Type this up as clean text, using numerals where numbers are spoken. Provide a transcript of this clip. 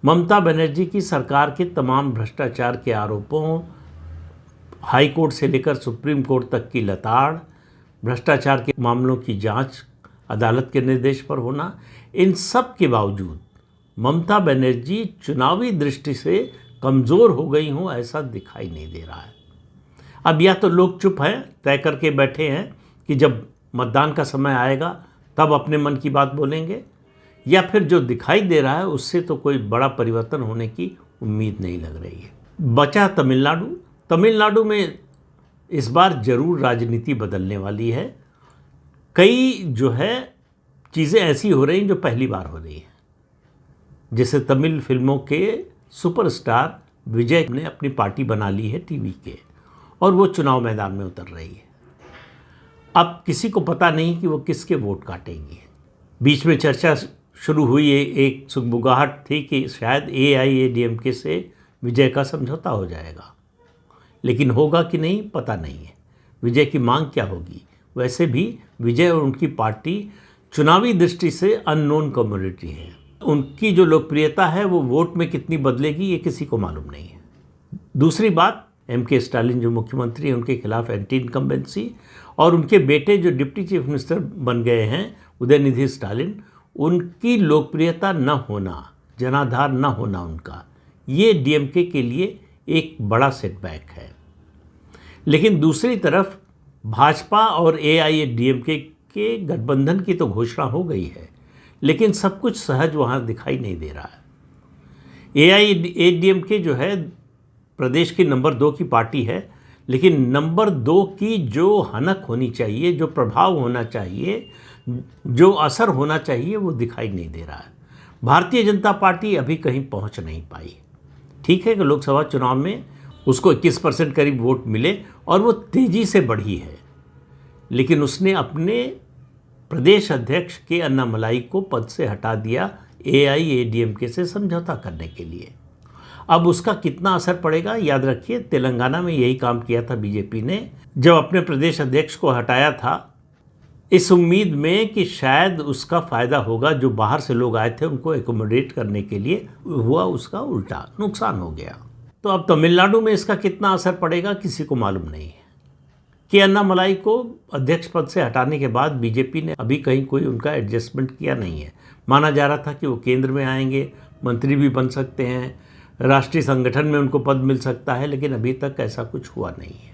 ममता बनर्जी की सरकार के तमाम भ्रष्टाचार के आरोपों, हाई कोर्ट से लेकर सुप्रीम कोर्ट तक की लताड़, भ्रष्टाचार के मामलों की जांच अदालत के निर्देश पर होना, इन सब के बावजूद ममता बनर्जी चुनावी दृष्टि से कमज़ोर हो गई हों ऐसा दिखाई नहीं दे रहा है। अब या तो लोग चुप हैं, तय करके बैठे हैं कि जब मतदान का समय आएगा तब अपने मन की बात बोलेंगे, या फिर जो दिखाई दे रहा है उससे तो कोई बड़ा परिवर्तन होने की उम्मीद नहीं लग रही है। बचा तमिलनाडु। तमिलनाडु में इस बार ज़रूर राजनीति बदलने वाली है। कई जो है चीज़ें ऐसी हो रही हैं जो पहली बार हो रही हैं। जैसे तमिल फिल्मों के सुपरस्टार विजय ने अपनी पार्टी बना ली है टीवी के, और वो चुनाव मैदान में उतर रही है। अब किसी को पता नहीं कि वो किसके वोट काटेंगी। बीच में चर्चा शुरू हुई, एक सुगबुगाहट थी कि शायद AIADMK से विजय का समझौता हो जाएगा, लेकिन होगा कि नहीं पता नहीं है। विजय की मांग क्या होगी? वैसे भी विजय और उनकी पार्टी चुनावी दृष्टि से अननोन कम्युनिटी है। उनकी जो लोकप्रियता है वो वोट में कितनी बदलेगी ये किसी को मालूम नहीं है। दूसरी बात, MK स्टालिन जो मुख्यमंत्री हैं उनके खिलाफ एंटी इनकम्बेंसी, और उनके बेटे जो डिप्टी चीफ मिनिस्टर बन गए हैं उदयनिधि स्टालिन, उनकी लोकप्रियता न होना, जनाधार न होना उनका, ये DMK के लिए एक बड़ा सेटबैक है। लेकिन दूसरी तरफ भाजपा और AIADMK के गठबंधन की तो घोषणा हो गई है, लेकिन सब कुछ सहज वहाँ दिखाई नहीं दे रहा है। AIADMK जो है प्रदेश की नंबर 2 की पार्टी है, लेकिन नंबर 2 की जो हनक होनी चाहिए, जो प्रभाव होना चाहिए, जो असर होना चाहिए, वो दिखाई नहीं दे रहा है। भारतीय जनता पार्टी अभी कहीं पहुंच नहीं पाई। ठीक है कि लोकसभा चुनाव में उसको 21% करीब वोट मिले और वो तेज़ी से बढ़ी है, लेकिन उसने अपने प्रदेश अध्यक्ष के अन्नामलाई को पद से हटा दिया AIADMK से समझौता करने के लिए। अब उसका कितना असर पड़ेगा? याद रखिए, तेलंगाना में यही काम किया था बीजेपी ने, जब अपने प्रदेश अध्यक्ष को हटाया था इस उम्मीद में कि शायद उसका फ़ायदा होगा। जो बाहर से लोग आए थे उनको एकोमोडेट करने के लिए, हुआ उसका उल्टा, नुकसान हो गया। तो अब तमिलनाडु में इसका कितना असर पड़ेगा किसी को मालूम नहीं है। कि अन्नामलाई को अध्यक्ष पद से हटाने के बाद बीजेपी ने अभी कहीं कोई उनका एडजस्टमेंट किया नहीं है। माना जा रहा था कि वो केंद्र में आएंगे, मंत्री भी बन सकते हैं, राष्ट्रीय संगठन में उनको पद मिल सकता है, लेकिन अभी तक ऐसा कुछ हुआ नहीं है।